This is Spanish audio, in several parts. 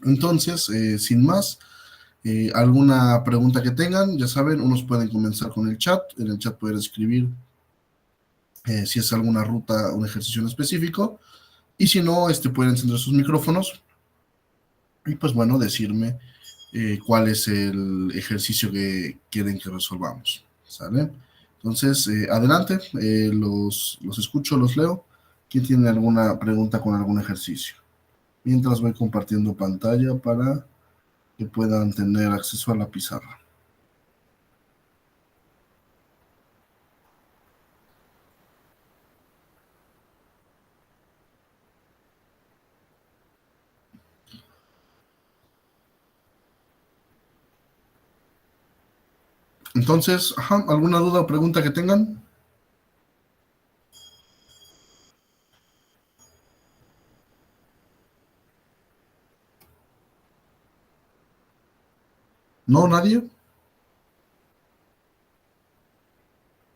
Entonces, sin más, alguna pregunta que tengan, ya saben, unos pueden comenzar con el chat. En el chat pueden escribir si es alguna ruta, un ejercicio en específico. Y si no, pueden encender sus micrófonos y pues bueno, decirme cuál es el ejercicio que quieren que resolvamos. ¿Sale? Entonces, adelante, los escucho, los leo. ¿Quién tiene alguna pregunta con algún ejercicio? Mientras voy compartiendo pantalla para que puedan tener acceso a la pizarra. Entonces, ajá, ¿alguna duda o pregunta que tengan? ¿No? ¿Nadie?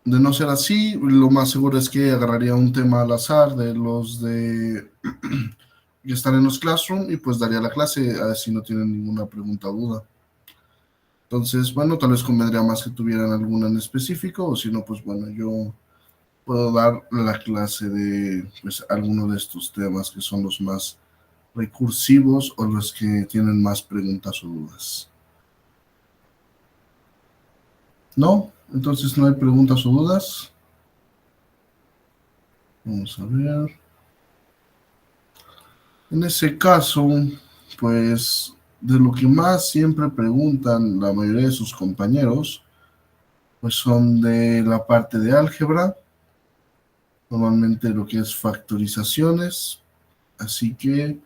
De no ser así, lo más seguro es que agarraría un tema al azar de los de que están en los classroom y pues daría la clase si no tienen ninguna pregunta o duda. Entonces, bueno, tal vez convendría más que tuvieran alguna en específico o si no, pues bueno, yo puedo dar la clase de pues alguno de estos temas que son los más recursivos o los que tienen más preguntas o dudas. ¿No? Entonces no hay preguntas o dudas. Vamos a ver. En ese caso, pues de lo que más siempre preguntan la mayoría de sus compañeros, pues son de la parte de álgebra, normalmente lo que es factorizaciones. Así que,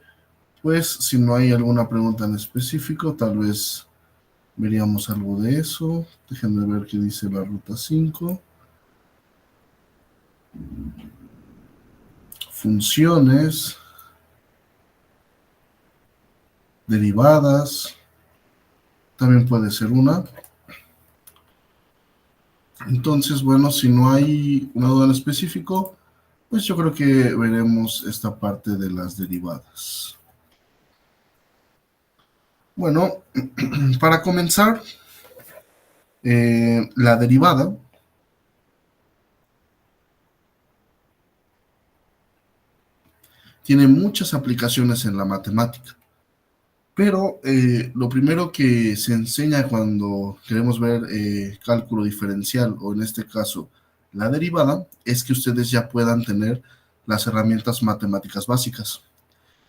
pues si no hay alguna pregunta en específico, tal vez veríamos algo de eso. Déjenme ver qué dice la ruta 5. Funciones, derivadas, también puede ser una. Entonces, bueno, si no hay una duda en específico, pues yo creo que veremos esta parte de las derivadas. Bueno, para comenzar, la derivada tiene muchas aplicaciones en la matemática, pero lo primero que se enseña cuando queremos ver cálculo diferencial o en este caso la derivada es que ustedes ya puedan tener las herramientas matemáticas básicas.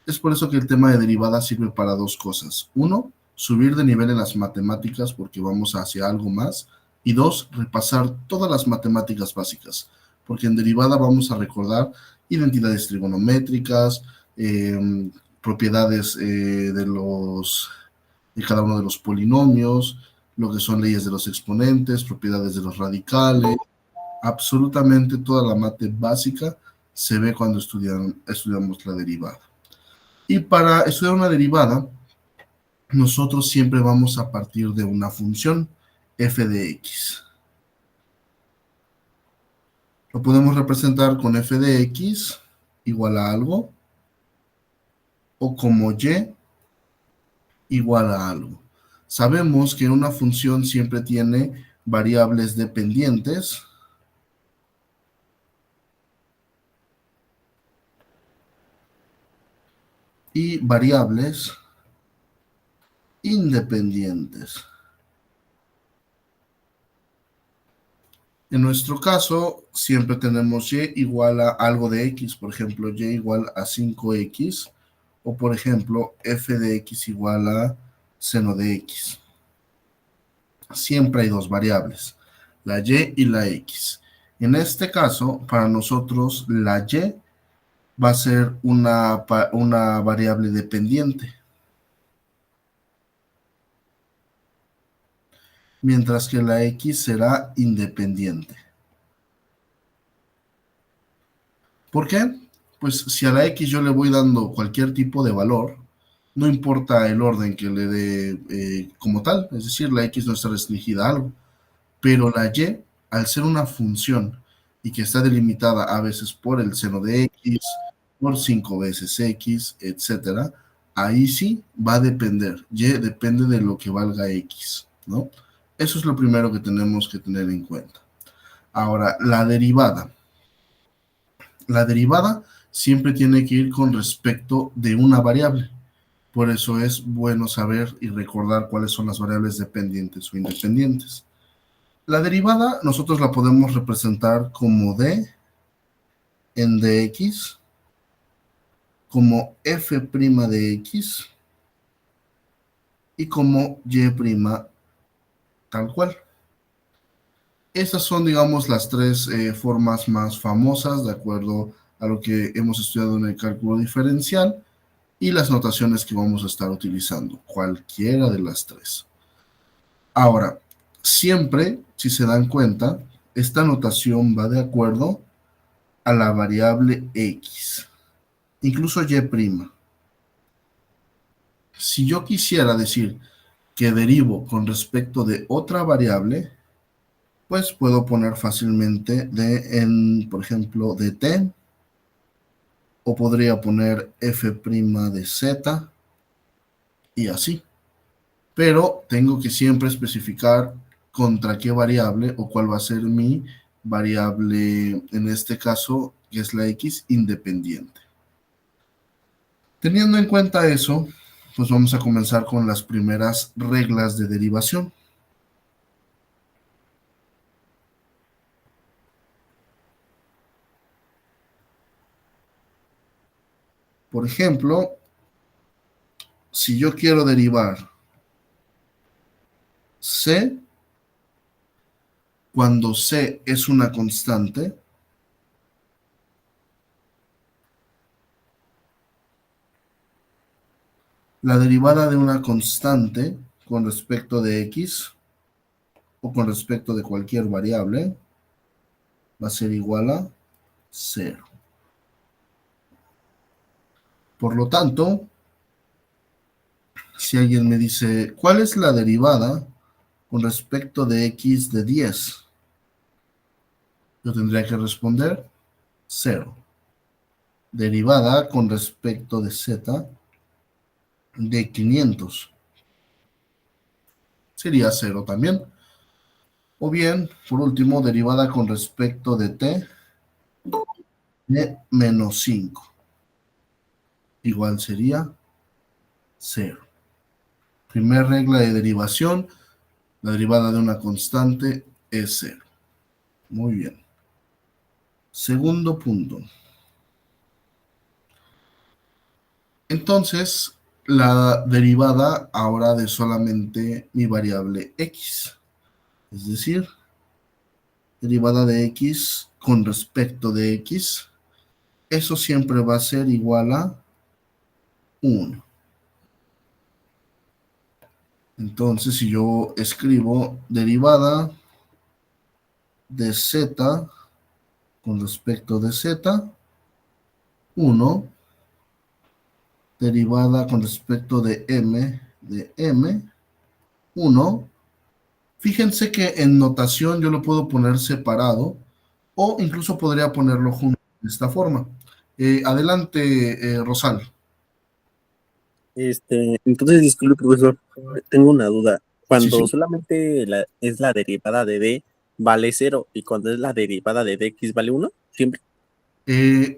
Es por eso que el tema de derivadas sirve para dos cosas. Uno, subir de nivel en las matemáticas porque vamos hacia algo más. Y dos, repasar todas las matemáticas básicas, porque en derivada vamos a recordar identidades trigonométricas, propiedades de cada uno de los polinomios, lo que son leyes de los exponentes, propiedades de los radicales, absolutamente toda la mate básica se ve cuando estudiamos la derivada. Y para estudiar una derivada, nosotros siempre vamos a partir de una función f de x. Lo podemos representar con f de x igual a algo o como y igual a algo. Sabemos que una función siempre tiene variables dependientes y variables independientes. En nuestro caso, siempre tenemos y igual a algo de x, por ejemplo, y igual a 5x, o por ejemplo, f de x igual a seno de x. Siempre hay dos variables, la y y la x. En este caso, para nosotros, la y va a ser una variable dependiente, mientras que la x será independiente. ¿Por qué? Pues si a la x yo le voy dando cualquier tipo de valor, no importa el orden que le dé como tal, es decir, la x no está restringida a algo, pero la y, al ser una función y que está delimitada a veces por el seno de x, por 5 veces x, etcétera, ahí sí va a depender. Y depende de lo que valga X, ¿no? Eso es lo primero que tenemos que tener en cuenta. Ahora, la derivada. La derivada siempre tiene que ir con respecto de una variable. Por eso es bueno saber y recordar cuáles son las variables dependientes o independientes. La derivada nosotros la podemos representar como d en dx, como f' de x y como y' tal cual. Estas son, digamos, las tres formas más famosas de acuerdo a lo que hemos estudiado en el cálculo diferencial y las notaciones que vamos a estar utilizando, cualquiera de las tres. Ahora, siempre, si se dan cuenta, esta notación va de acuerdo a la variable x, incluso y'. Si yo quisiera decir que derivo con respecto de otra variable, pues puedo poner fácilmente d en, por ejemplo, de t, o podría poner f' de z y así. Pero tengo que siempre especificar contra qué variable o cuál va a ser mi variable, en este caso, que es la x independiente. Teniendo en cuenta eso, pues vamos a comenzar con las primeras reglas de derivación. Por ejemplo, si yo quiero derivar c cuando c es una constante, la derivada de una constante con respecto de x o con respecto de cualquier variable va a ser igual a 0. Por lo tanto, si alguien me dice, ¿cuál es la derivada con respecto de x de 10? Yo tendría que responder 0. Derivada con respecto de z de 500. Sería 0 también. O bien, por último, derivada con respecto de t de menos 5. Igual sería 0. Primera regla de derivación, la derivada de una constante es 0. Muy bien. Segundo punto. Entonces, la derivada ahora de solamente mi variable x. Es decir, derivada de x con respecto de x. Eso siempre va a ser igual a 1. Entonces, si yo escribo derivada de z con respecto de z, 1, derivada con respecto de m, 1. Fíjense que en notación yo lo puedo poner separado o incluso podría ponerlo junto de esta forma. Adelante, Rosal. Entonces, disculpe, profesor, tengo una duda. Sí, Cuando sí. solamente es la derivada de d, vale 0, y cuando es la derivada de dx, vale 1, siempre.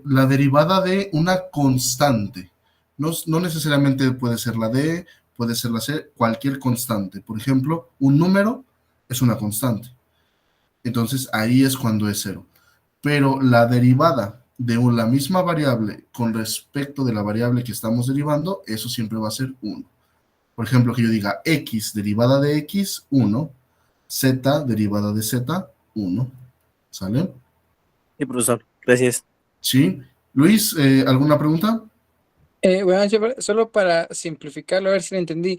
La derivada de una constante. No, no necesariamente puede ser la D, puede ser la C, cualquier constante. Por ejemplo, un número es una constante. Entonces ahí es cuando es 0. Pero la derivada de la misma variable con respecto de la variable que estamos derivando, eso siempre va a ser 1. Por ejemplo, que yo diga x derivada de x, 1, z derivada de z, 1. ¿Sale? Sí, profesor, gracias. ¿Sí? Luis, ¿alguna pregunta? Bueno, solo para simplificarlo, a ver si lo entendí.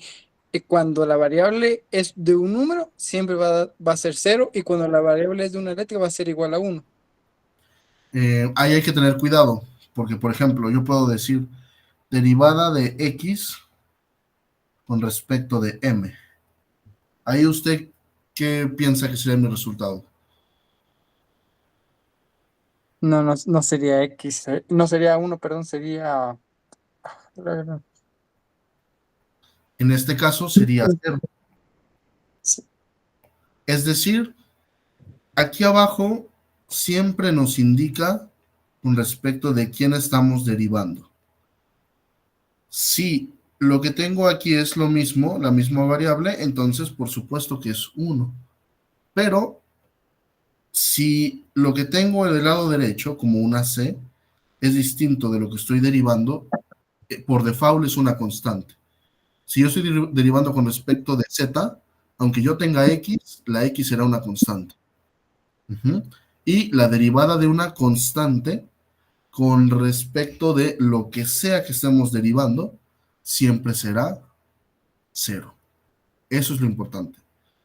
Cuando la variable es de un número, siempre va a ser cero, y cuando la variable es de una letra, va a ser igual a uno. Ahí hay que tener cuidado, porque por ejemplo, yo puedo decir derivada de x con respecto de m. Ahí usted, ¿qué piensa que sería mi resultado? No, no sería X, no sería uno, perdón, sería. En este caso sería 0. Sí. Es decir, aquí abajo siempre nos indica con respecto de quién estamos derivando. Si lo que tengo aquí es lo mismo, la misma variable, entonces por supuesto que es 1. Pero si lo que tengo del lado derecho, como una c, es distinto de lo que estoy derivando, por default es una constante. Si yo estoy derivando con respecto de z, aunque yo tenga x, la x será una constante. Y la derivada de una constante con respecto de lo que sea que estemos derivando, siempre será 0. Eso es lo importante.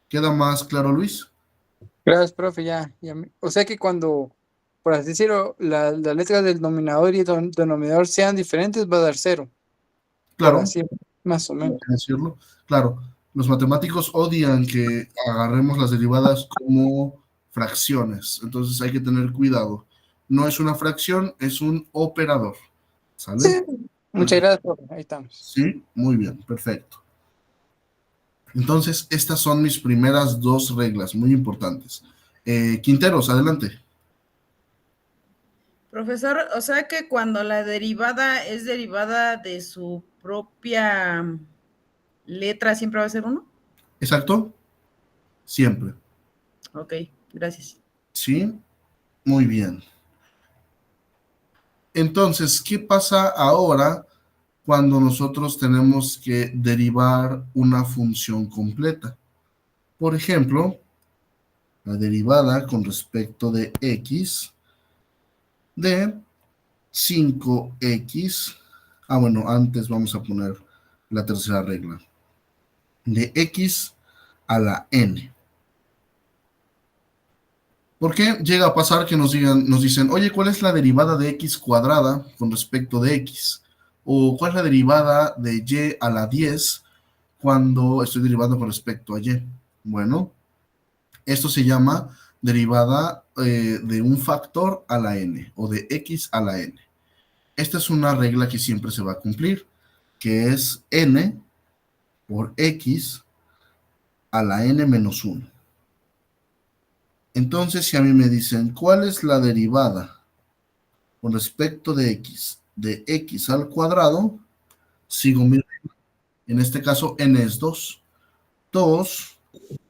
¿Queda más claro, Luis? Gracias, profe, o sea que cuando, por así decirlo, las letras del nominador y denominador sean diferentes, va a dar 0, por Claro, así, más o hay menos. que decirlo. Claro, los matemáticos odian que agarremos las derivadas como fracciones, entonces hay que tener cuidado. No es una fracción, es un operador. ¿Sale? Muchas gracias, profe. Ahí estamos. Sí, muy bien, perfecto. Entonces, estas son mis primeras 2 reglas, muy importantes. Quinteros, adelante. Profesor, o sea que cuando la derivada es derivada de su propia letra, ¿siempre va a ser 1? ¿Exacto? Siempre. Ok, gracias. ¿Sí? Muy bien. Entonces, ¿qué pasa ahora cuando nosotros tenemos que derivar una función completa? Por ejemplo, la derivada con respecto de x de 5x. Bueno, antes vamos a poner la tercera regla. De x a la n. ¿Por qué llega a pasar que nos dicen, oye, ¿cuál es la derivada de x cuadrada con respecto de x? O ¿cuál es la derivada de y a la 10 cuando estoy derivando con respecto a y? Bueno, esto se llama derivada de un factor a la n o de x a la n. Esta es una regla que siempre se va a cumplir, que es n por x a la n menos 1. Entonces, si a mí me dicen, ¿cuál es la derivada con respecto de x al cuadrado? Sigo mi regla. En este caso, n es 2. 2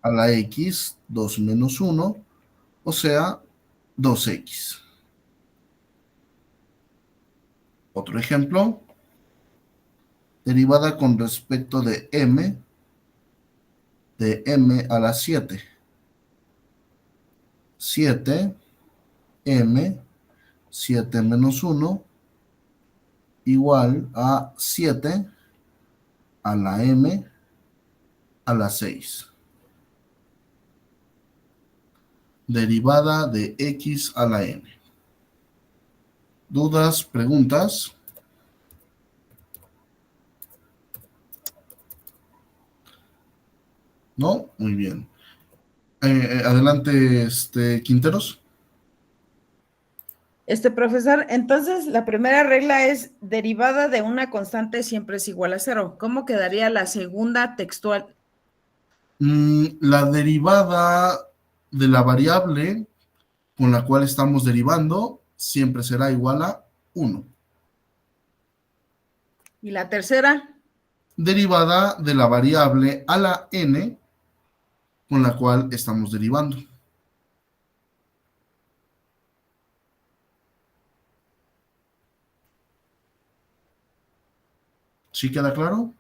a la x, 2 menos 1, o sea, 2x. Otro ejemplo, derivada con respecto de m a la 7. 7m, 7 menos 1, igual a 7 a la m a la 6. Derivada de x a la n. ¿Dudas, preguntas? ¿No? Muy bien. Adelante, Quinteros. Profesor, entonces la primera regla es derivada de una constante siempre es igual a 0. ¿Cómo quedaría la segunda textual? La derivada de la variable con la cual estamos derivando siempre será igual a 1. ¿Y la tercera? Derivada de la variable a la n con la cual estamos derivando. ¿Sí queda claro?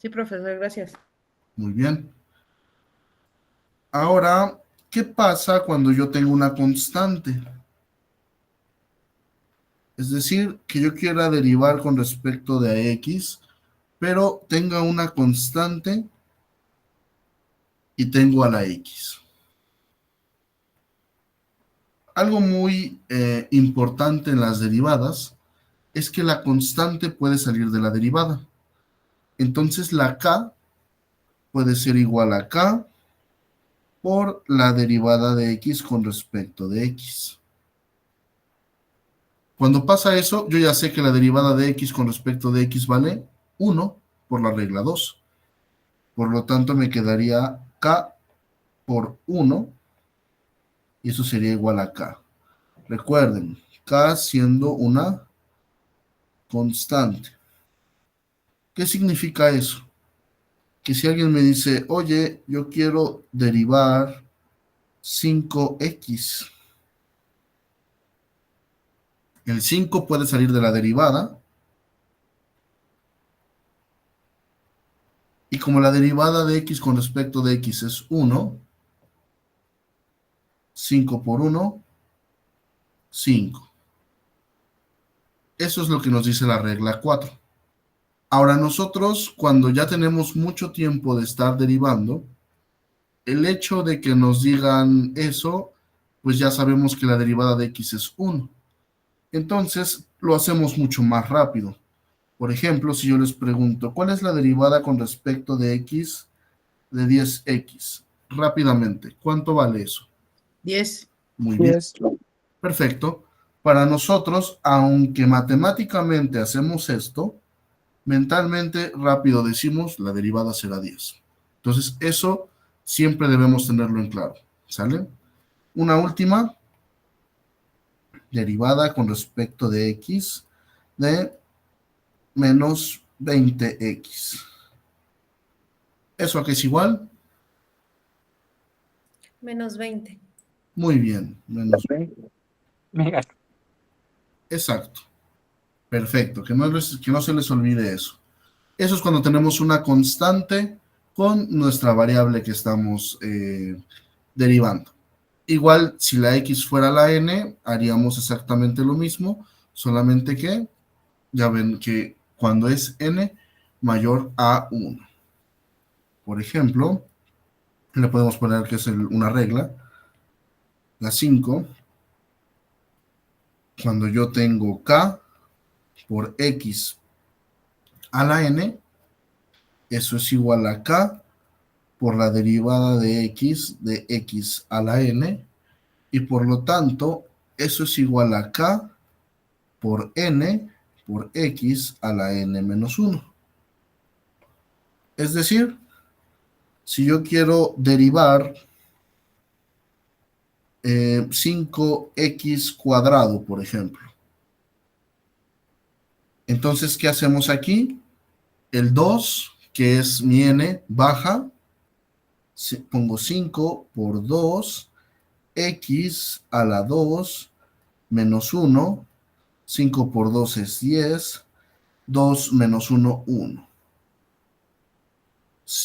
Sí, profesor, gracias. Muy bien. Ahora, ¿qué pasa cuando yo tengo una constante? Es decir, que yo quiera derivar con respecto de x, pero tenga una constante y tengo a la x. Algo muy importante en las derivadas es que la constante puede salir de la derivada. Entonces la k puede ser igual a k por la derivada de x con respecto de x. Cuando pasa eso, yo ya sé que la derivada de x con respecto de x vale 1 por la regla 2. Por lo tanto, me quedaría k por 1 y eso sería igual a k. Recuerden, k siendo una constante. ¿Qué significa eso? Que si alguien me dice, oye, yo quiero derivar 5x, el 5 puede salir de la derivada, y como la derivada de x con respecto de x es 1, 5 por 1, 5. Eso es lo que nos dice la regla 4. Ahora nosotros, cuando ya tenemos mucho tiempo de estar derivando, el hecho de que nos digan eso, pues ya sabemos que la derivada de x es 1. Entonces, lo hacemos mucho más rápido. Por ejemplo, si yo les pregunto, ¿cuál es la derivada con respecto de x de 10x? Rápidamente, ¿cuánto vale eso? 10. Muy bien, 10. perfecto. Para nosotros, aunque matemáticamente hacemos esto, mentalmente rápido decimos la derivada será 10. Entonces, eso siempre debemos tenerlo en claro. ¿Sale? Una última derivada con respecto de x de menos 20x. ¿Eso a qué es igual? Menos 20. Muy bien, menos. Mega. Exacto. Perfecto, que no se les olvide eso. Eso es cuando tenemos una constante con nuestra variable que estamos derivando. Igual, si la x fuera la n, haríamos exactamente lo mismo, solamente que ya ven que cuando es n mayor a 1. Por ejemplo, le podemos poner que es una regla, la 5, cuando yo tengo k por x a la n, eso es igual a k por la derivada de x a la n, y por lo tanto, eso es igual a k por n por x a la n menos 1. Es decir, si yo quiero derivar 5x cuadrado, por ejemplo, entonces, ¿qué hacemos aquí? El 2, que es mi n, baja, pongo 5 por 2, x a la 2 menos 1, 5 por 2 es 10, 2 menos 1, 1.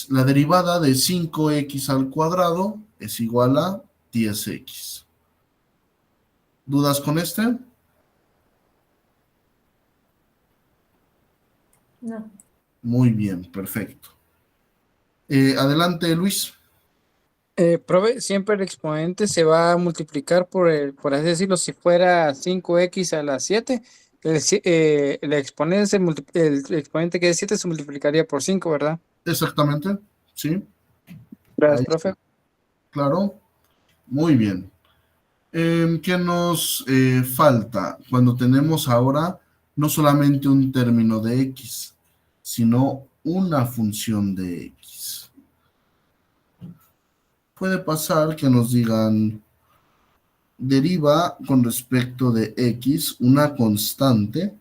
La derivada de 5x al cuadrado es igual a 10x. ¿Dudas con este? No. Muy bien, perfecto. Adelante, Luis. Profe, siempre el exponente se va a multiplicar por así decirlo, si fuera 5x a la 7, el exponente que es 7 se multiplicaría por 5, ¿verdad? Exactamente, sí. Gracias, Ahí, profe. claro. Muy bien. ¿Qué nos falta cuando tenemos ahora no solamente un término de x, sino una función de x? Puede pasar que nos digan, deriva con respecto de x una constante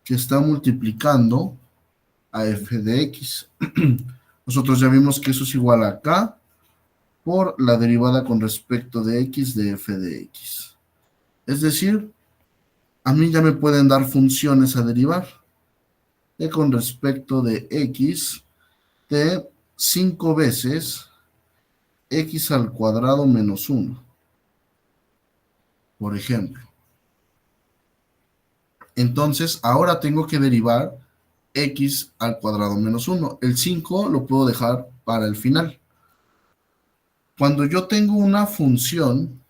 que está multiplicando a f de x. Nosotros ya vimos que eso es igual a k por la derivada con respecto de x de f de x. Es decir, a mí ya me pueden dar funciones a derivar de con respecto de x de 5 veces x al cuadrado menos 1, por ejemplo. Entonces, ahora tengo que derivar x al cuadrado menos 1. El 5 lo puedo dejar para el final. Cuando yo tengo una función,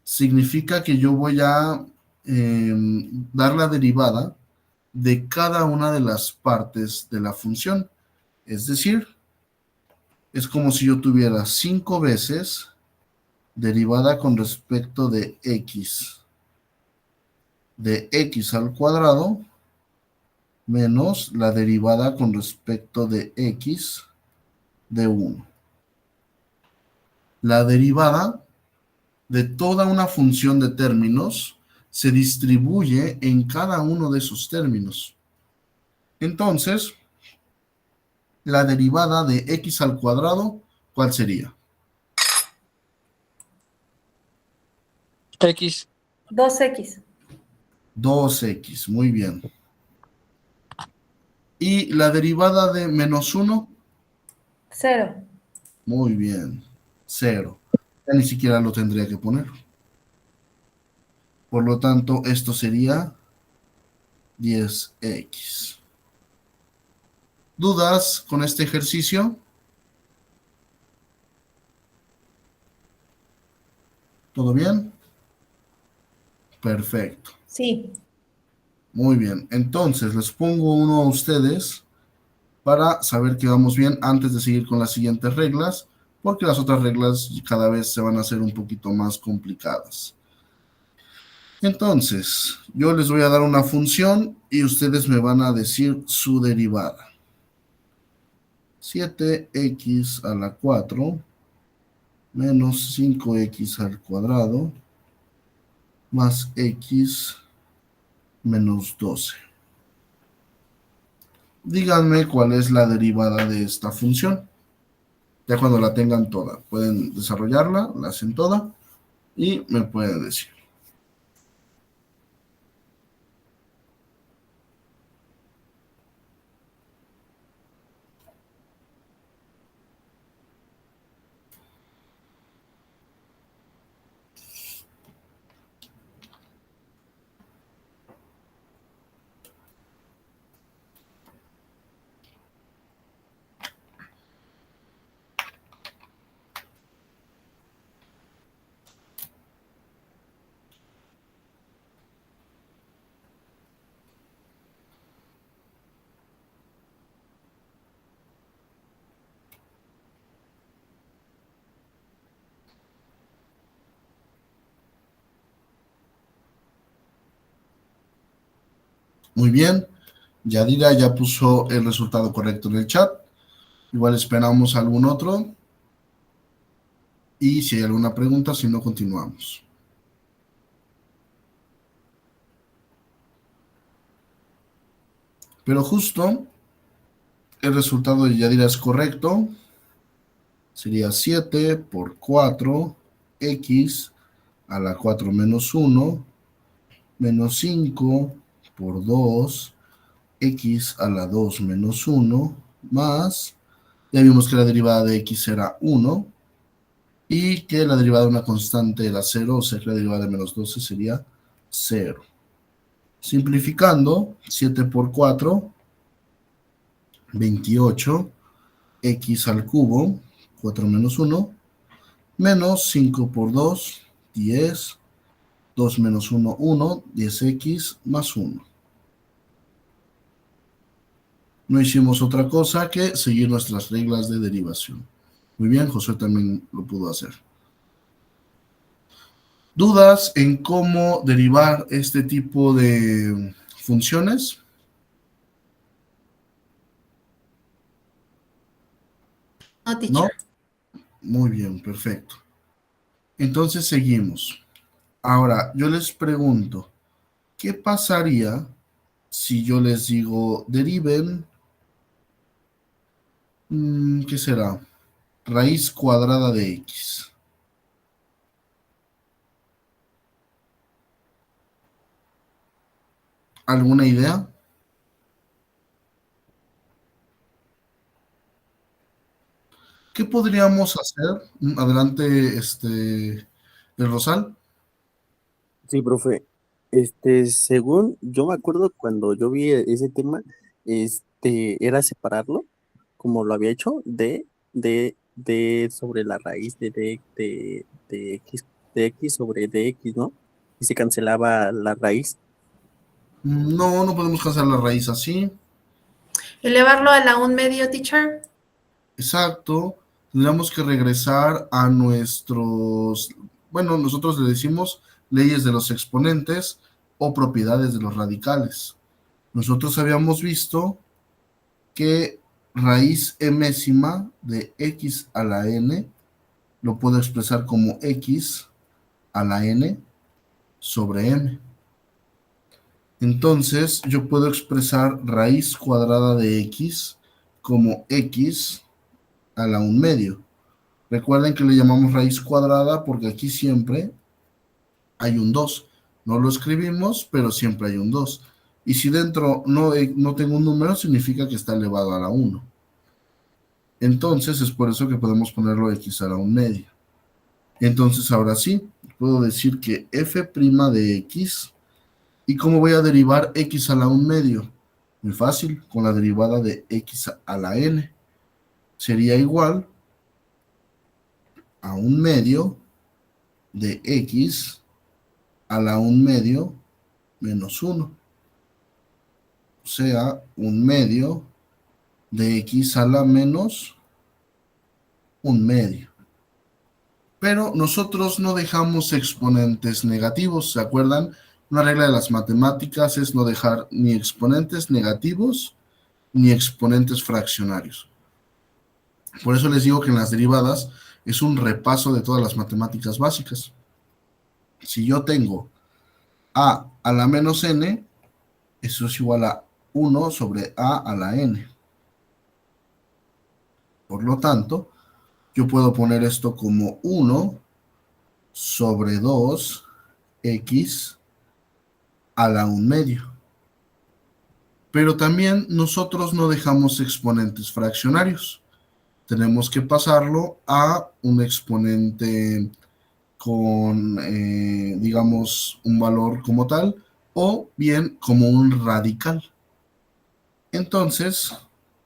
significa que yo voy a dar la derivada de cada una de las partes de la función. Es decir, es como si yo tuviera 5 veces derivada con respecto de x al cuadrado menos la derivada con respecto de x de 1. La derivada de toda una función de términos se distribuye en cada uno de esos términos. Entonces, la derivada de x al cuadrado, ¿cuál sería? X. 2x. 2x, muy bien. ¿Y la derivada de menos 1? 0. Muy bien, 0. Ya ni siquiera lo tendría que poner. Por lo tanto, esto sería 10x. ¿Dudas con este ejercicio? ¿Todo bien? Perfecto. Sí. Muy bien. Entonces, les pongo uno a ustedes para saber que vamos bien antes de seguir con las siguientes reglas, porque las otras reglas cada vez se van a hacer un poquito más complicadas. Entonces, yo les voy a dar una función y ustedes me van a decir su derivada. 7x a la 4 menos 5x al cuadrado más x menos 12. Díganme cuál es la derivada de esta función. Ya cuando la tengan toda, pueden desarrollarla, la hacen toda y me pueden decir. Muy bien, Yadira ya puso el resultado correcto en el chat. Igual esperamos algún otro. Y si hay alguna pregunta, si no, continuamos. Pero justo el resultado de Yadira es correcto. Sería 7 por 4, x a la 4 menos 1, menos 5 por 2, x a la 2 menos 1, más, ya vimos que la derivada de x era 1, y que la derivada de una constante era 0, o sea que la derivada de menos 12 sería 0. Simplificando, 7 por 4, 28, x al cubo, 4 menos 1, menos 5 por 2, 10, 2 menos 1, 1, 10x más 1. No hicimos otra cosa que seguir nuestras reglas de derivación. Muy bien, José también lo pudo hacer. ¿Dudas en cómo derivar este tipo de funciones? No, teacher. ¿No? Muy bien, perfecto. Entonces seguimos. Ahora, yo les pregunto, ¿qué pasaría si yo les digo deriven, ¿qué será? Raíz cuadrada de x. ¿Alguna idea? ¿Qué podríamos hacer? Adelante, el Rosal. Sí, profe. Según yo me acuerdo cuando yo vi ese tema, era separarlo, como lo había hecho, de sobre la raíz de x sobre dx, ¿no? Y se cancelaba la raíz. No, no podemos casar la raíz así. Elevarlo a la 1/2, teacher. Exacto. Tendríamos que regresar a nuestros, bueno, nosotros le decimos leyes de los exponentes o propiedades de los radicales. Nosotros habíamos visto que raíz emésima de x a la n lo puedo expresar como x a la n sobre m. Entonces, yo puedo expresar raíz cuadrada de x como x a la 1/2. Recuerden que le llamamos raíz cuadrada porque aquí siempre hay un 2. No lo escribimos, pero siempre hay un 2. Y si dentro no tengo un número, significa que está elevado a la 1. Entonces, es por eso que podemos ponerlo x a la 1/2. Entonces, ahora sí, puedo decir que f' de x. ¿Y cómo voy a derivar x a la 1/2? Muy fácil, con la derivada de x a la n. Sería igual a 1/2 de x a la 1/2 menos 1. O sea, 1/2 de x a la menos 1/2. Pero nosotros no dejamos exponentes negativos, ¿se acuerdan? Una regla de las matemáticas es no dejar ni exponentes negativos ni exponentes fraccionarios. Por eso les digo que en las derivadas es un repaso de todas las matemáticas básicas. Si yo tengo a la menos n, eso es igual a 1 sobre a la n. Por lo tanto, yo puedo poner esto como 1 sobre 2x a la 1/2. Pero también nosotros no dejamos exponentes fraccionarios. Tenemos que pasarlo a un exponente con, digamos, un valor como tal, o bien como un radical. Entonces,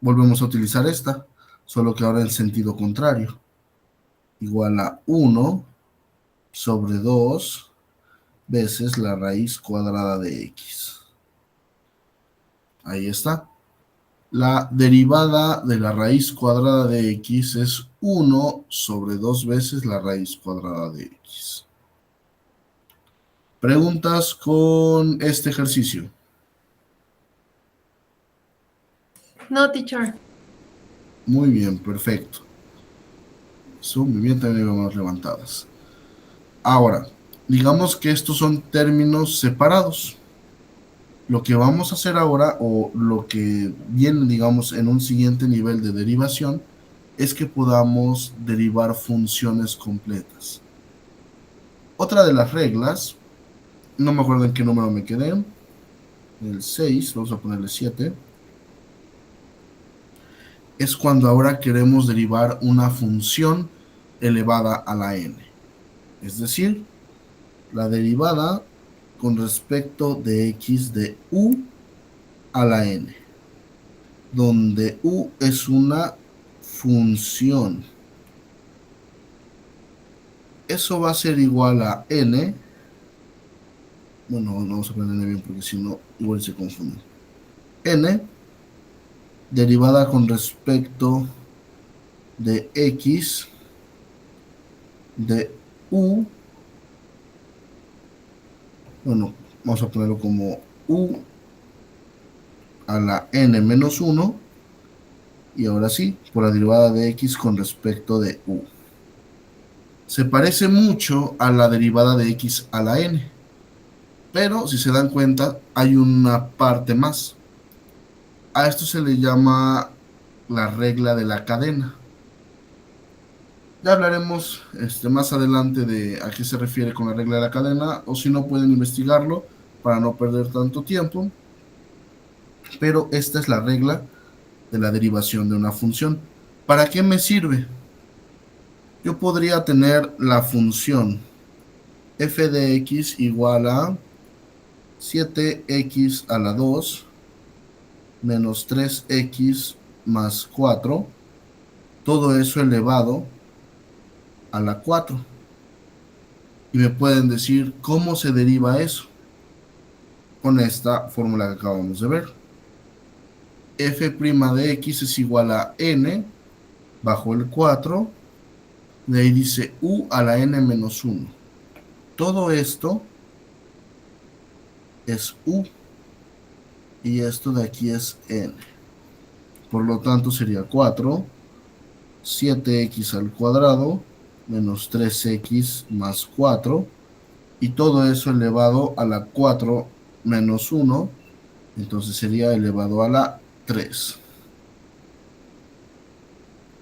volvemos a utilizar esta, solo que ahora en sentido contrario. Igual a 1 sobre 2 veces la raíz cuadrada de x. Ahí está. La derivada de la raíz cuadrada de x es 1 sobre 2 veces la raíz cuadrada de x. ¿Preguntas con este ejercicio? No, teacher. Muy bien, perfecto. Muy bien, también hay manos levantadas. Ahora, digamos que estos son términos separados. Lo que vamos a hacer ahora, o lo que viene, digamos, en un siguiente nivel de derivación, es que podamos derivar funciones completas. Otra de las reglas, no me acuerdo en qué número me quedé, el 6, vamos a ponerle 7, es cuando ahora queremos derivar una función elevada a la n. Es decir, la derivada con respecto de x de u a la n, donde u es una función. Eso va a ser igual a n. Bueno, no vamos a poner n bien porque si no, igual se confunde. N derivada con respecto de x de u. Bueno, vamos a ponerlo como u a la n menos 1. Y ahora sí, por la derivada de x con respecto de u. Se parece mucho a la derivada de x a la n. Pero, si se dan cuenta, hay una parte más. A esto se le llama la regla de la cadena. Ya hablaremos más adelante de a qué se refiere con la regla de la cadena, o si no pueden investigarlo para no perder tanto tiempo. Pero esta es la regla de la derivación de una función. ¿Para qué me sirve? Yo podría tener la función f de x igual a 7x a la 2 menos 3x más 4, todo eso elevado a la 4. Y me pueden decir cómo se deriva eso con esta fórmula que acabamos de ver. F' de x es igual a n bajo el 4, de ahí dice u a la n menos 1. Todo esto es u y esto de aquí es n. Por lo tanto sería 4, 7x al cuadrado, menos 3x más 4, y todo eso elevado a la 4 menos 1, entonces sería elevado a la 3.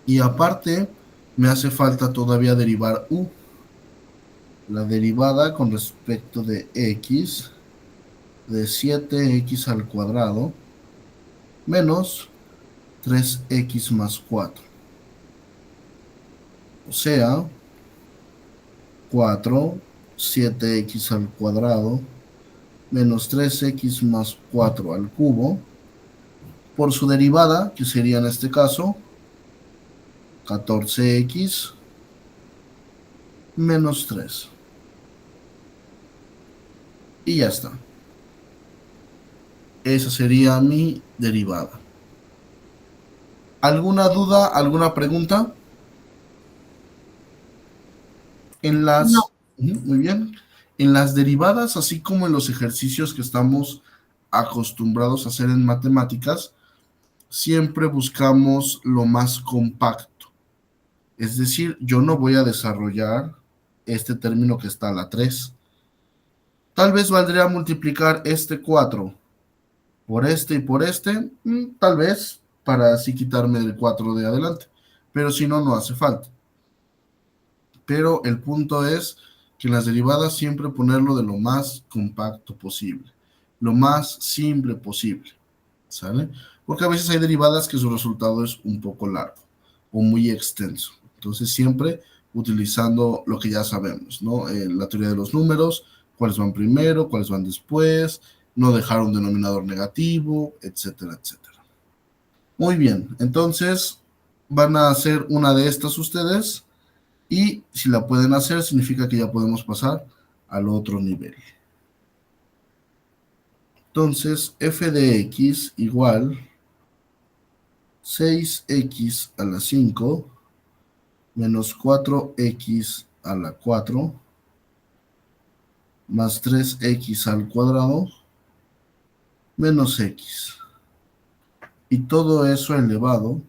Y aparte, me hace falta todavía derivar u. La derivada con respecto de x, de 7x al cuadrado, menos 3x más 4. O sea, 4, 7x al cuadrado, menos 3x más 4 al cubo, por su derivada, que sería en este caso 14x menos 3. Y ya está. Esa sería mi derivada. ¿Alguna duda, alguna pregunta? En No. las, muy bien, en las derivadas, así como en los ejercicios que estamos acostumbrados a hacer en matemáticas, siempre buscamos lo más compacto. Es decir, yo no voy a desarrollar este término que está a la 3. Tal vez valdría multiplicar este 4 por este y por este, tal vez, para así quitarme el 4 de adelante. Pero si no, no hace falta. Pero el punto es que en las derivadas siempre ponerlo de lo más compacto posible, lo más simple posible, ¿sale? Porque a veces hay derivadas que su resultado es un poco largo o muy extenso. Entonces siempre utilizando lo que ya sabemos, ¿no? La teoría de los números, cuáles van primero, cuáles van después, no dejar un denominador negativo, etcétera, etcétera. Muy bien, entonces van a hacer una de estas ustedes. Y si la pueden hacer, significa que ya podemos pasar al otro nivel. Entonces, f de x igual 6x a la 5 menos 4x a la 4 más 3x al cuadrado menos x. Y todo eso elevado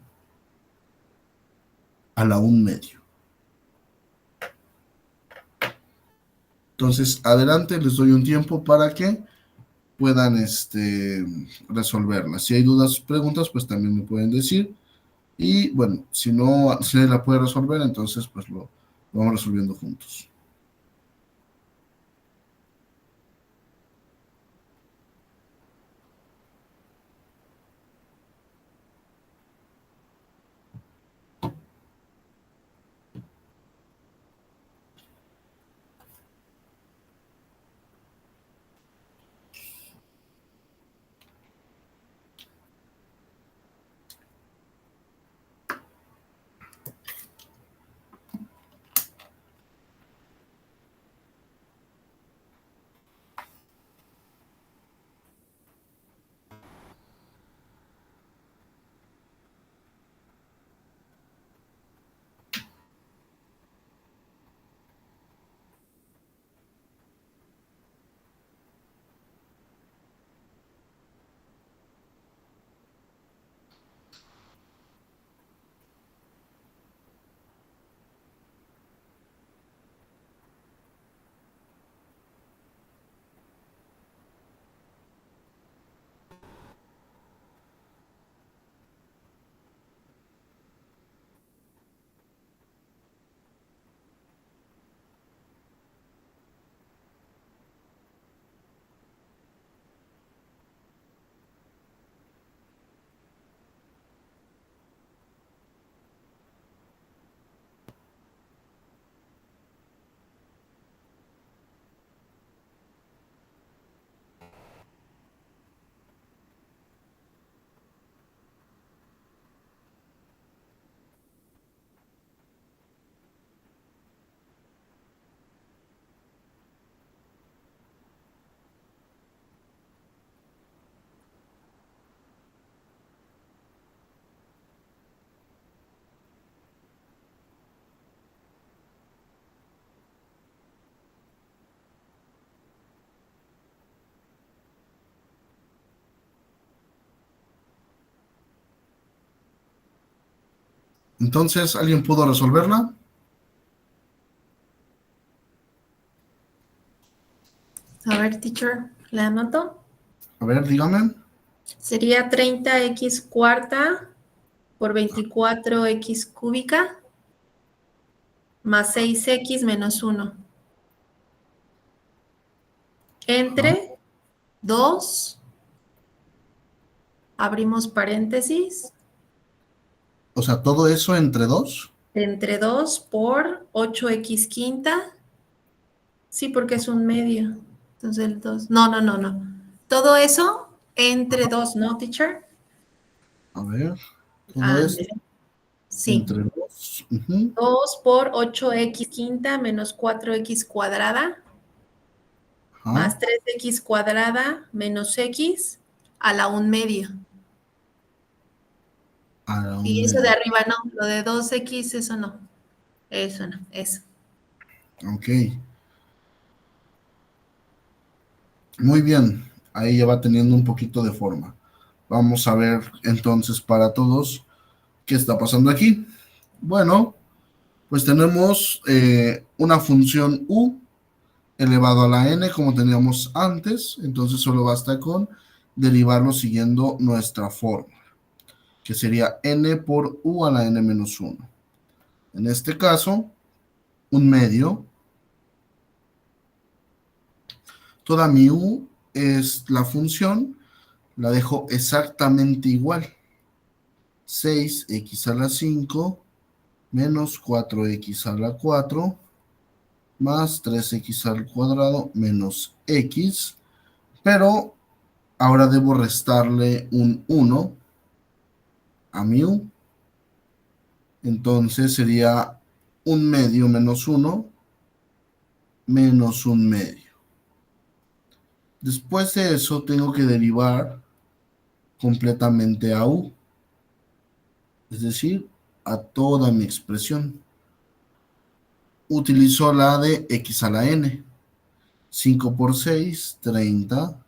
a la 1/2. Entonces, adelante, les doy un tiempo para que puedan resolverla. Si hay dudas o preguntas, pues también me pueden decir. Y bueno, si no, si nadie la puede resolver, entonces pues lo vamos resolviendo juntos. Entonces, ¿alguien pudo resolverla? A ver, teacher, ¿le anoto? A ver, dígame. Sería 30x cuarta por 24x cúbica más 6x menos 1. Entre 2, abrimos paréntesis, O sea, todo eso entre 2. entre 2 por 8x quinta. Sí, porque es un medio. Entonces el 2. No. Todo eso entre 2, ¿no, teacher? A ver, todo Ah, esto sí. entre 2. 2 por 8x quinta menos 4x cuadrada más 3x cuadrada menos x a la 1 medio. Y eso de arriba no, lo de 2x, eso no. Eso no, eso. Ok. Muy bien. Ahí ya va teniendo un poquito de forma. Vamos a ver entonces para todos qué está pasando aquí. Bueno, pues tenemos una función u elevado a la n como teníamos antes. Entonces solo basta con derivarlo siguiendo nuestra forma, que sería n por u a la n menos 1. En este caso, un medio. Toda mi u es la función, la dejo exactamente igual. 6x a la 5 menos 4x a la 4 más 3x al cuadrado menos x, pero ahora debo restarle un 1 a mi u. Entonces sería un medio menos 1 menos un medio. Después de eso tengo que derivar completamente a u, es decir, a toda mi expresión. Utilizo la de x a la n. 5 por 6, 30,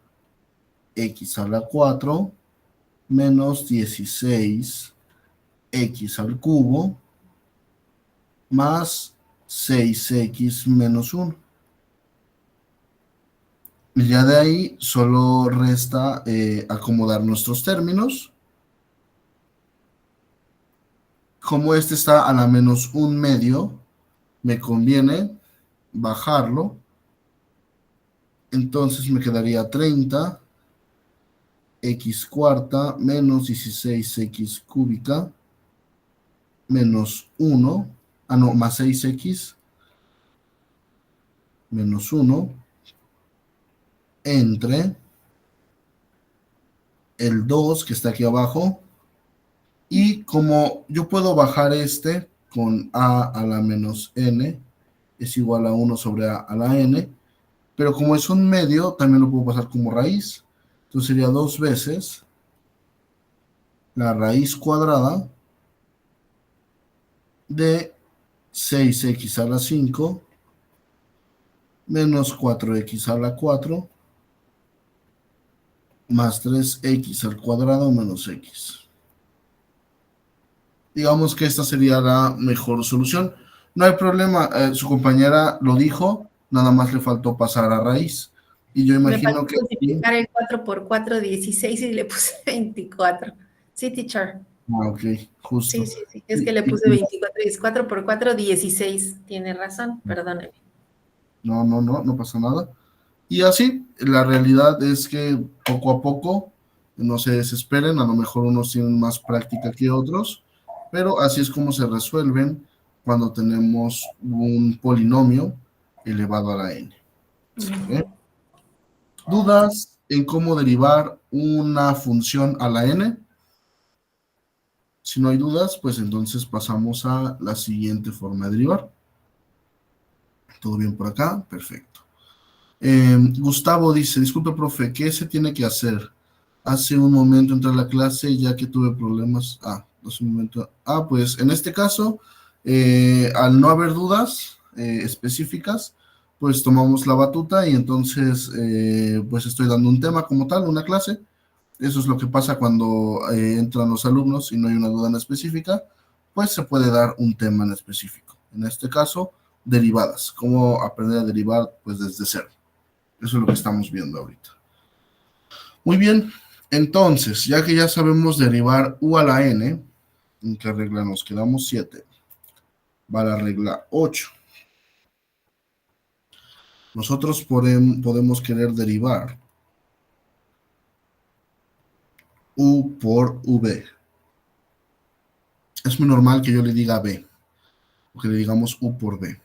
x a la 4, menos 16, x al cubo, más 6x menos 1. Y ya de ahí solo resta acomodar nuestros términos. Como este está a la menos un medio, me conviene bajarlo. Entonces me quedaría 30 x cuarta menos 16x cúbica menos 1, más 6x menos 1 entre el 2 que está aquí abajo, y como yo puedo bajar este con a a la menos n es igual a 1 sobre a la n, pero como es un medio también lo puedo pasar como raíz, entonces sería 2 veces la raíz cuadrada de 6x a la 5 menos 4x a la 4 más 3x al cuadrado menos x. Digamos que esta sería la mejor solución. No hay problema, su compañera lo dijo, nada más le faltó pasar a raíz. Y yo Me imagino faltó que... multiplicar el 4 por 4, 16 y le puse 24. Sí, teacher. Ok, justo. Sí. Es que le puse 24 y es 4 por 4, 16. Tiene razón, perdóneme. No pasa nada. Y así, la realidad es que poco a poco, no se desesperen, a lo mejor unos tienen más práctica que otros, pero así es como se resuelven cuando tenemos un polinomio elevado a la n. ¿Sí? ¿Dudas en cómo derivar una función a la n? Si no hay dudas, pues entonces pasamos a la siguiente forma de derivar. ¿Todo bien por acá? Perfecto. Gustavo dice, disculpe, profe, ¿qué se tiene que hacer? Hace un momento entré a la clase ya que tuve problemas. Hace un momento. Pues en este caso, al no haber dudas específicas, pues tomamos la batuta y entonces pues estoy dando un tema como tal, una clase. Eso es lo que pasa cuando entran los alumnos y no hay una duda en específica. pues se puede dar un tema en específico. En este caso, derivadas. Cómo aprender a derivar pues desde cero. Eso es lo que estamos viendo ahorita. Muy bien. Entonces, ya que ya sabemos derivar u a la n, ¿en qué regla nos quedamos? 7. Va la regla 8. Nosotros podemos querer derivar u por v. Es muy normal que yo le diga b, o que le digamos u por v.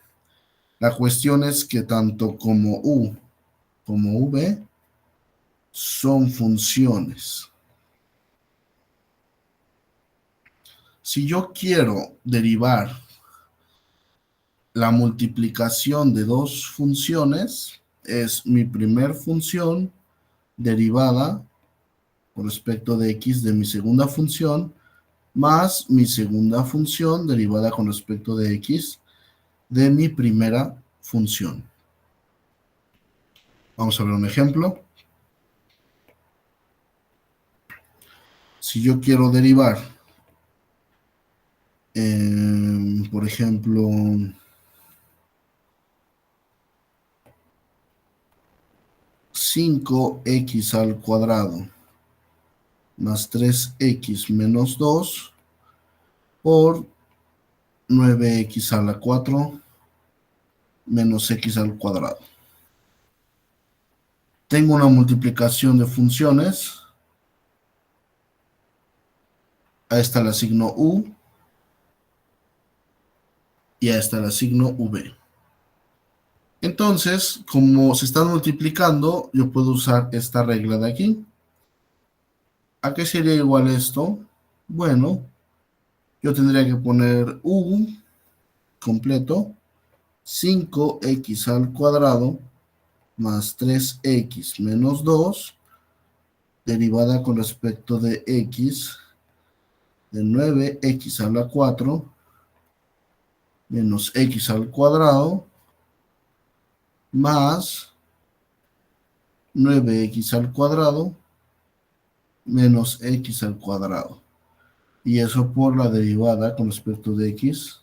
La cuestión es que tanto como u como v son funciones. Si yo quiero derivar la multiplicación de dos funciones, es mi primer función derivada con respecto de x de mi segunda función, más mi segunda función derivada con respecto de x de mi primera función. Vamos a ver un ejemplo. Si yo quiero derivar, por ejemplo, 5x al cuadrado más 3x menos 2 por 9x a la 4 menos x al cuadrado. Tengo una multiplicación de funciones. A esta le asigno u y a esta le asigno v. Entonces, como se están multiplicando, yo puedo usar esta regla de aquí. ¿A qué sería igual esto? Bueno, yo tendría que poner u completo, 5x al cuadrado más 3x menos 2, derivada con respecto de x, de 9x a la 4, menos x al cuadrado, más 9x al cuadrado, menos x al cuadrado. Y eso por la derivada con respecto de x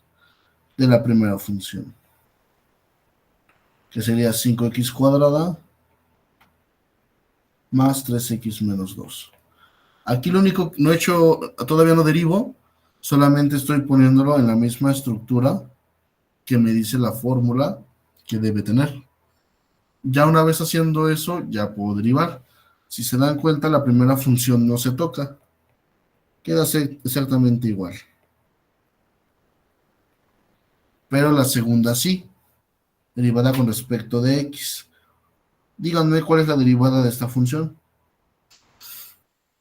de la primera función, que sería 5x cuadrada más 3x menos 2. Aquí lo único que no he hecho, todavía no derivo, solamente estoy poniéndolo en la misma estructura que me dice la fórmula que debe tener. Ya una vez haciendo eso, ya puedo derivar. Si se dan cuenta, la primera función no se toca. Queda exactamente igual. Pero la segunda sí. Derivada con respecto de x. Díganme cuál es la derivada de esta función.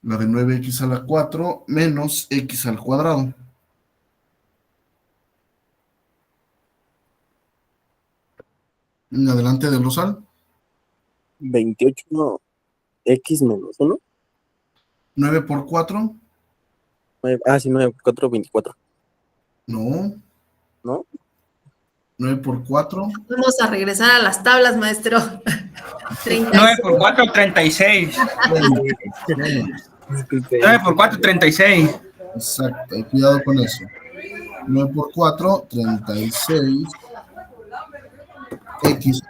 La de 9x a la 4 menos x al cuadrado. Adelante del Rosal. 28 no, x menos 1. 9 por 4. Sí, 9 por 4, 24. No. ¿No? 9 por 4. Vamos a regresar a las tablas, maestro. 9 por 4, 36. 9 por 4, 36. Exacto, cuidado con eso. 9 por 4, 36. X.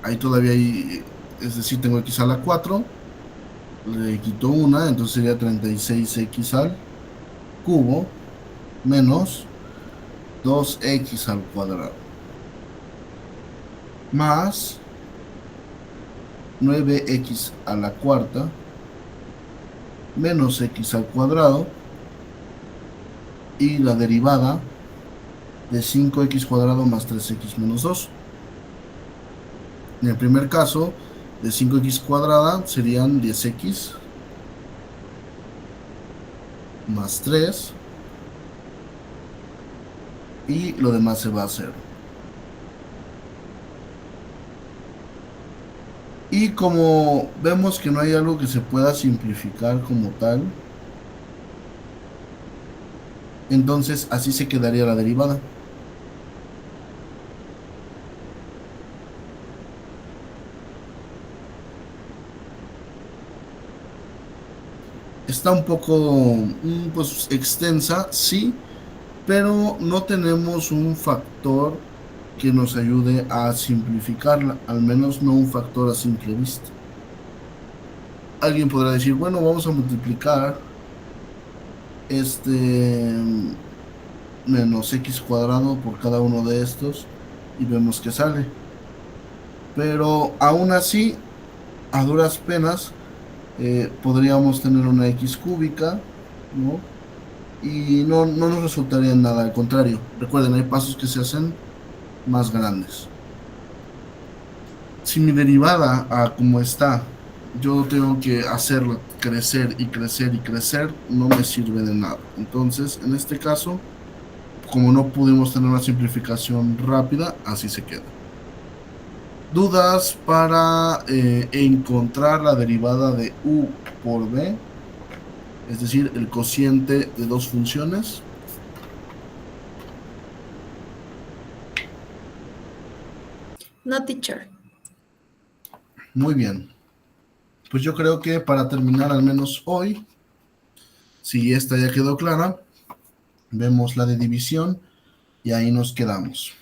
Ahí todavía hay, es decir, tengo x a la 4. Le quito una, entonces sería 36x al cubo menos 2x al cuadrado más 9x a la cuarta menos x al cuadrado y la derivada de 5x cuadrado más 3x menos 2. En el primer caso, de 5x cuadrada serían 10x más 3 y lo demás se va a hacer. Y como vemos que no hay algo que se pueda simplificar como tal, entonces así se quedaría la derivada. Está un poco pues, extensa, sí, pero no tenemos un factor que nos ayude a simplificarla, al menos no un factor a simple vista. Alguien podrá decir, bueno, vamos a multiplicar este menos x cuadrado por cada uno de estos y vemos que sale. Pero aún así, a duras penas, podríamos tener una x cúbica, ¿no? Y no nos resultaría en nada, al contrario. Recuerden, hay pasos que se hacen más grandes. Si mi derivada a como está, yo tengo que hacerla crecer y crecer y crecer, no me sirve de nada. Entonces, en este caso, como no pudimos tener una simplificación rápida, así se queda. ¿Dudas para encontrar la derivada de u por b? Es decir, el cociente de dos funciones. No, teacher. Muy bien. Pues yo creo que para terminar al menos hoy, si esta ya quedó clara, vemos la de división y ahí nos quedamos.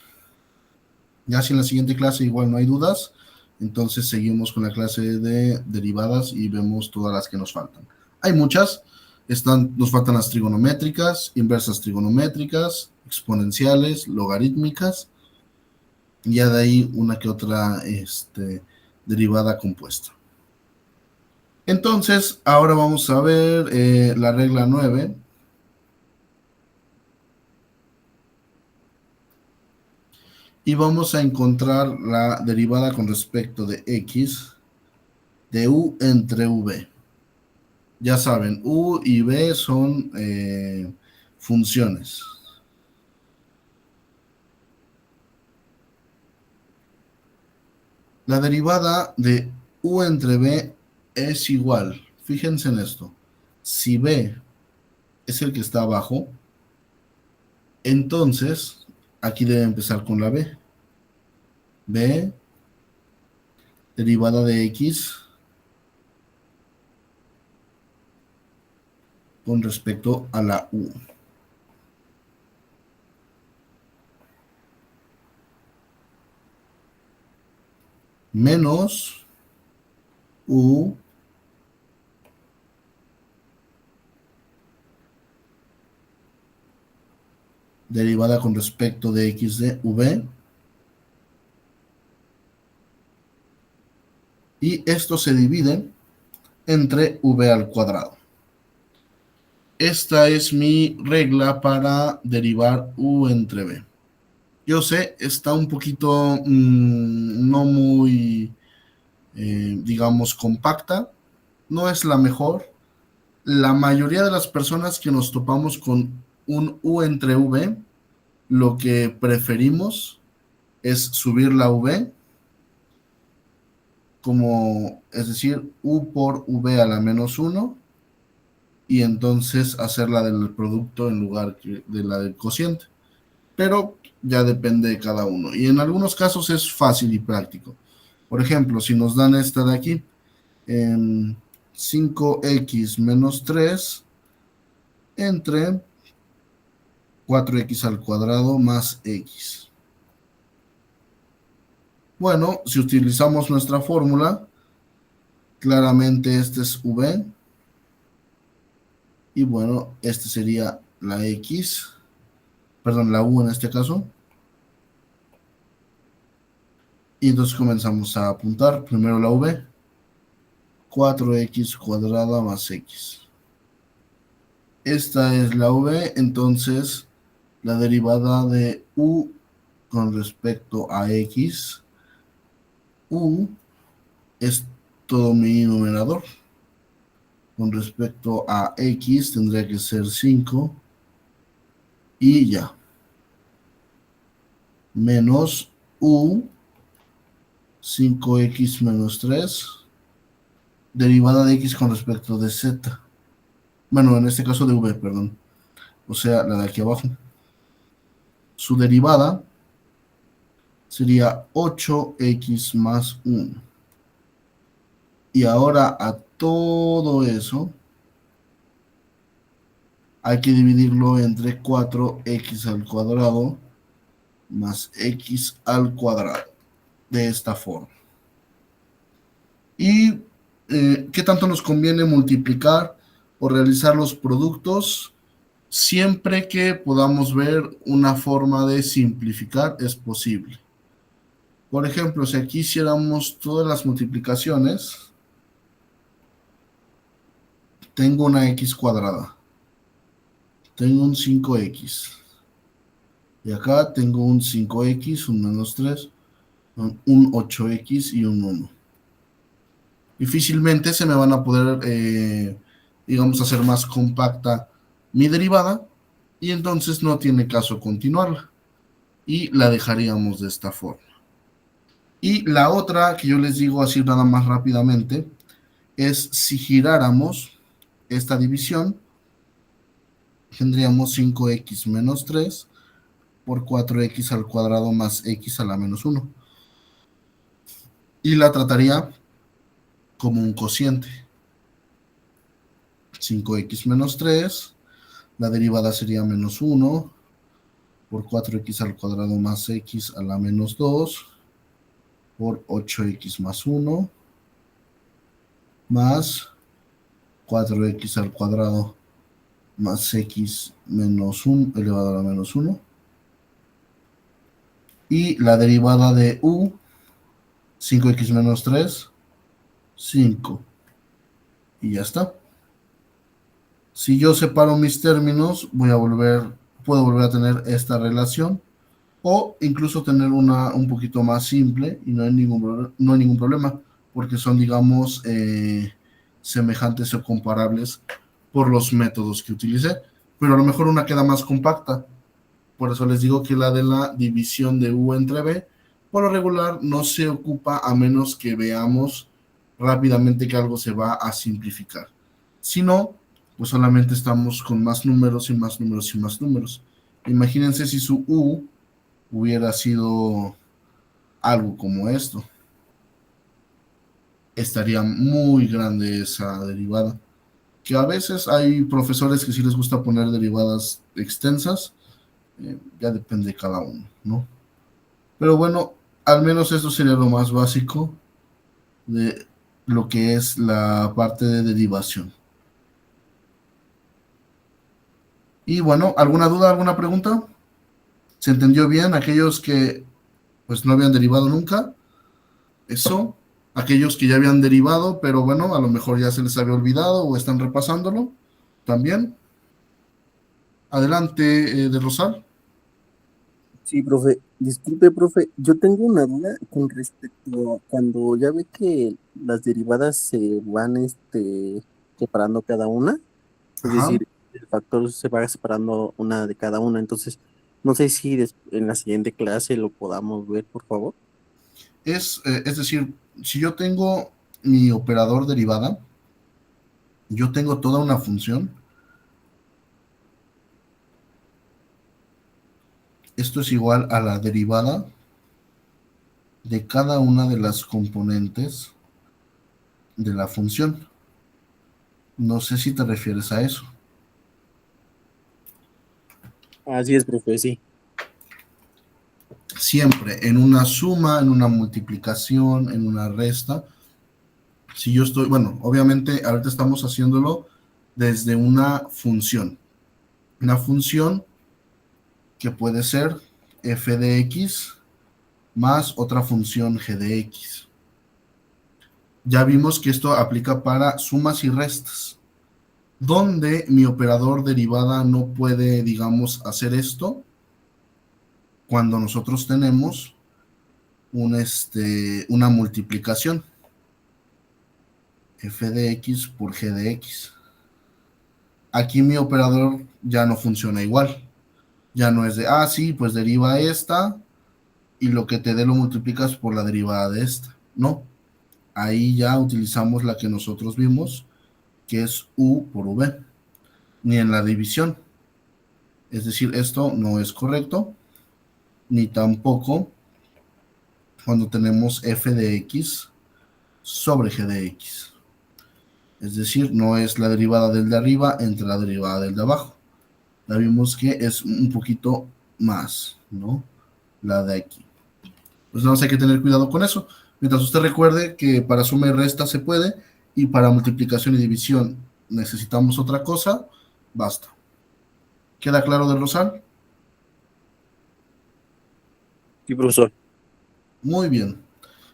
Ya si en la siguiente clase igual no hay dudas, entonces seguimos con la clase de derivadas y vemos todas las que nos faltan. Hay muchas, nos faltan las trigonométricas, inversas trigonométricas, exponenciales, logarítmicas, y ya de ahí una que otra derivada compuesta. Entonces, ahora vamos a ver la regla 9. Y vamos a encontrar la derivada con respecto de x de u entre v. Ya saben, u y v son funciones. La derivada de u entre v es igual. Fíjense en esto. Si b es el que está abajo, entonces aquí debe empezar con la b. B derivada de x con respecto a la u. Menos u derivada con respecto de x de v. Y esto se divide entre v al cuadrado. Esta es mi regla para derivar u entre v. Yo sé, está un poquito no muy, digamos, compacta. No es la mejor. La mayoría de las personas que nos topamos con un u entre v, lo que preferimos es subir la v, es decir, u por v a la menos 1, y entonces hacerla del producto en lugar de la del cociente. Pero ya depende de cada uno. Y en algunos casos es fácil y práctico. Por ejemplo, si nos dan esta de aquí, 5x menos 3 entre 4x al cuadrado más x. Bueno, si utilizamos nuestra fórmula, claramente este es v. Y bueno, este sería la x, perdón, la u en este caso. Y entonces comenzamos a apuntar. Primero la v, 4x cuadrada más x. Esta es la v, entonces la derivada de u con respecto a x, u es todo mi numerador. Con respecto a x tendría que ser 5 y ya. Menos u, 5x menos 3, derivada de x con respecto de z. Bueno, en este caso de v, perdón. O sea, la de aquí abajo. Su derivada sería 8x más 1. Y ahora a todo eso hay que dividirlo entre 4x al cuadrado más x al cuadrado, de esta forma. ¿Y qué tanto nos conviene multiplicar o realizar los productos? Siempre que podamos ver una forma de simplificar, es posible. Por ejemplo, si aquí hiciéramos todas las multiplicaciones, tengo una x cuadrada, tengo un 5x, y acá tengo un 5x, un menos 3, un 8x y un 1. Difícilmente se me van a poder, digamos, hacer más compacta mi derivada, y entonces no tiene caso continuarla, y la dejaríamos de esta forma. Y la otra que yo les digo así nada más rápidamente, es si giráramos esta división, tendríamos 5x menos 3 por 4x al cuadrado más x a la menos 1. Y la trataría como un cociente. 5x menos 3, la derivada sería menos 1 por 4x al cuadrado más x a la menos 2 por 8x más 1 más 4x al cuadrado más x menos 1 elevado a la menos 1. Y la derivada de u, 5x menos 3, 5. Y ya está. Si yo separo mis términos, puedo volver a tener esta relación, o incluso tener una un poquito más simple, y no hay ningún problema, porque son, digamos, semejantes o comparables por los métodos que utilicé, pero a lo mejor una queda más compacta. Por eso les digo que la de la división de u entre b, por lo regular no se ocupa a menos que veamos rápidamente que algo se va a simplificar. Si no, pues solamente estamos con más números y más números y más números. Imagínense si su u hubiera sido algo como esto. Estaría muy grande esa derivada. Que a veces hay profesores que sí les gusta poner derivadas extensas. Ya depende de cada uno, ¿no? Pero bueno, al menos esto sería lo más básico de lo que es la parte de derivación. Y bueno, ¿alguna duda, alguna pregunta? ¿Se entendió bien? Aquellos que pues no habían derivado nunca, eso. Aquellos que ya habían derivado, pero bueno, a lo mejor ya se les había olvidado o están repasándolo, también. Adelante, de Rosal. Sí, profe. Disculpe, profe. Yo tengo una duda con respecto a cuando ya ve que las derivadas se van separando cada una. Es Ajá. decir, el factor se va separando una de cada una. Entonces, no sé si en la siguiente clase lo podamos ver, por favor. Es decir, si yo tengo mi operador derivada, yo tengo toda una función. Esto es igual a la derivada de cada una de las componentes de la función. No sé si te refieres a eso. Así es, profe, sí. Siempre en una suma, en una multiplicación, en una resta. Si yo estoy, bueno, obviamente ahorita estamos haciéndolo desde una función. Una función que puede ser f de x más otra función g de x. Ya vimos que esto aplica para sumas y restas. Donde mi operador derivada no puede, digamos, hacer esto, cuando nosotros tenemos una multiplicación. F de x por g de x. Aquí mi operador ya no funciona igual. Ya no es de, sí, pues deriva esta y lo que te dé lo multiplicas por la derivada de esta. No. Ahí ya utilizamos la que nosotros vimos, que es u por v. Ni en la división. Es decir, esto no es correcto. Ni tampoco cuando tenemos f de x sobre g de x. Es decir, no es la derivada del de arriba entre la derivada del de abajo. ya vimos que es un poquito más, ¿no? La de aquí. Pues nada más hay que tener cuidado con eso. Mientras usted recuerde que para suma y resta se puede, y para multiplicación y división necesitamos otra cosa, basta. ¿Queda claro del Rosal? Sí, profesor. Muy bien.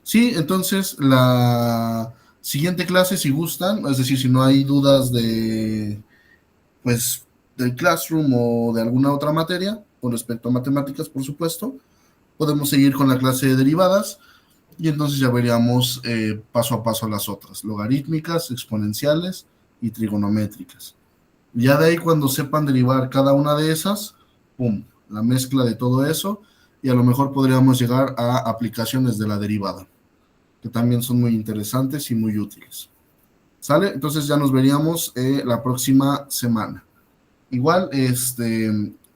Sí, entonces la siguiente clase, si gustan, es decir, si no hay dudas de, pues, del Classroom o de alguna otra materia, con respecto a matemáticas, por supuesto, podemos seguir con la clase de derivadas y entonces ya veríamos paso a paso las otras, logarítmicas, exponenciales y trigonométricas. Ya de ahí, cuando sepan derivar cada una de esas, ¡pum!, la mezcla de todo eso, y a lo mejor podríamos llegar a aplicaciones de la derivada, que también son muy interesantes y muy útiles. ¿Sale? Entonces ya nos veríamos la próxima semana. Igual,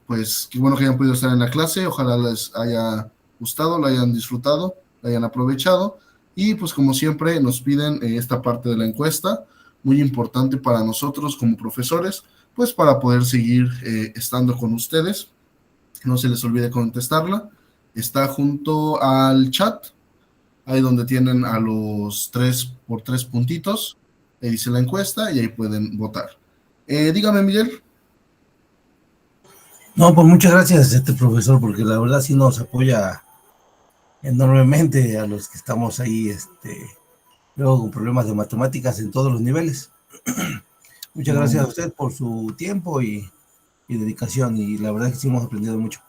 pues qué bueno que hayan podido estar en la clase, ojalá les haya gustado, lo hayan disfrutado, lo hayan aprovechado, y pues como siempre nos piden esta parte de la encuesta, muy importante para nosotros como profesores, pues para poder seguir estando con ustedes. No se les olvide contestarla, está junto al chat, ahí donde tienen a los 3 por 3 puntitos, ahí dice la encuesta y ahí pueden votar. Dígame, Miguel. No, pues muchas gracias, profesor, porque la verdad sí nos apoya enormemente a los que estamos ahí, luego con problemas de matemáticas en todos los niveles. Muchas gracias a usted por su tiempo y dedicación, y la verdad es que sí hemos aprendido mucho.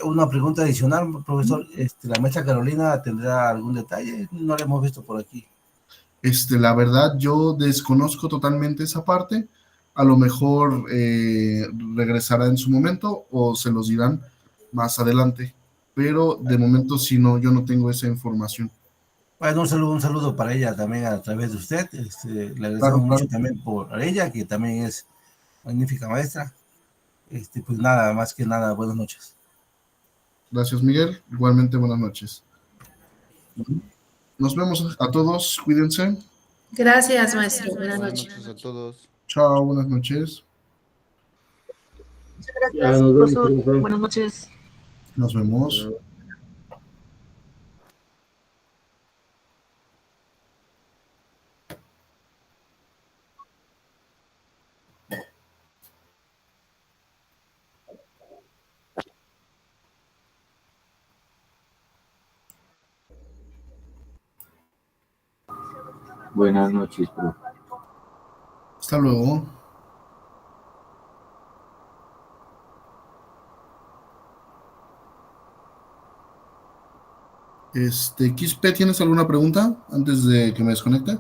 Una pregunta adicional, profesor, ¿la maestra Carolina tendrá algún detalle? No la hemos visto por aquí. La verdad, yo desconozco totalmente esa parte. A lo mejor regresará en su momento o se los dirán más adelante. Pero de momento, si no, yo no tengo esa información. Bueno, un saludo para ella también a través de usted. Le agradecemos Claro, mucho claro. también por ella, que también es magnífica maestra. Pues nada, más que nada, buenas noches. Gracias, Miguel. Igualmente, buenas noches. Nos vemos a todos. Cuídense. Gracias, maestro. Buenas Buenas noches. noches a todos. Chao, buenas noches. Muchas gracias, profesor. Buenas noches. Nos vemos. Buenas noches, profe. Hasta luego. Quispe, ¿tienes alguna pregunta antes de que me desconecte?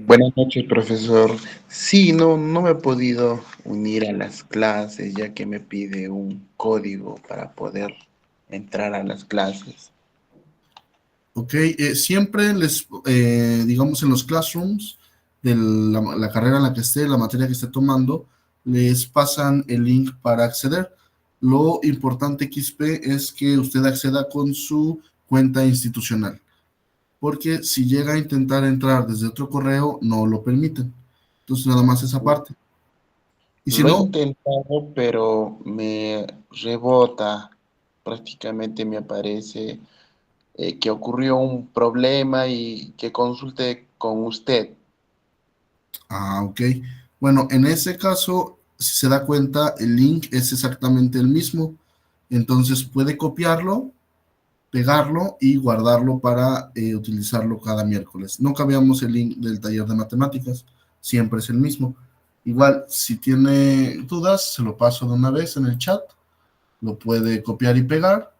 Buenas noches, profesor. Sí, no me he podido unir a las clases ya que me pide un código para poder entrar a las clases. Ok, siempre digamos, en los classrooms de la carrera en la que esté, la materia que esté tomando, les pasan el link para acceder. Lo importante, Quispe, es que usted acceda con su cuenta institucional, porque si llega a intentar entrar desde otro correo, no lo permiten. Entonces, nada más esa parte. Y si Lo he no, intentado, pero me rebota. Prácticamente me aparece que ocurrió un problema y que consulte con usted. ok. Bueno, en ese caso, si se da cuenta, el link es exactamente el mismo. Entonces puede copiarlo, pegarlo y guardarlo para utilizarlo cada miércoles. No cambiamos el link del taller de matemáticas, siempre es el mismo. Igual, si tiene dudas, se lo paso de una vez en el chat, lo puede copiar y pegar,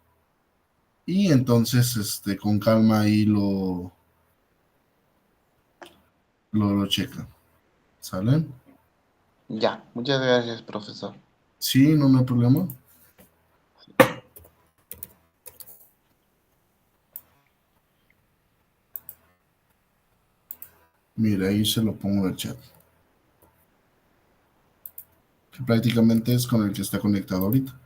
y entonces con calma ahí lo checa. ¿Sale? Ya, muchas gracias, profesor. Sí, no hay problema. Mira, ahí se lo pongo en el chat. Que prácticamente es con el que está conectado ahorita.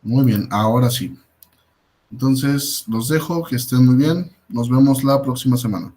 Muy bien, ahora sí. Entonces, los dejo, que estén muy bien. Nos vemos la próxima semana.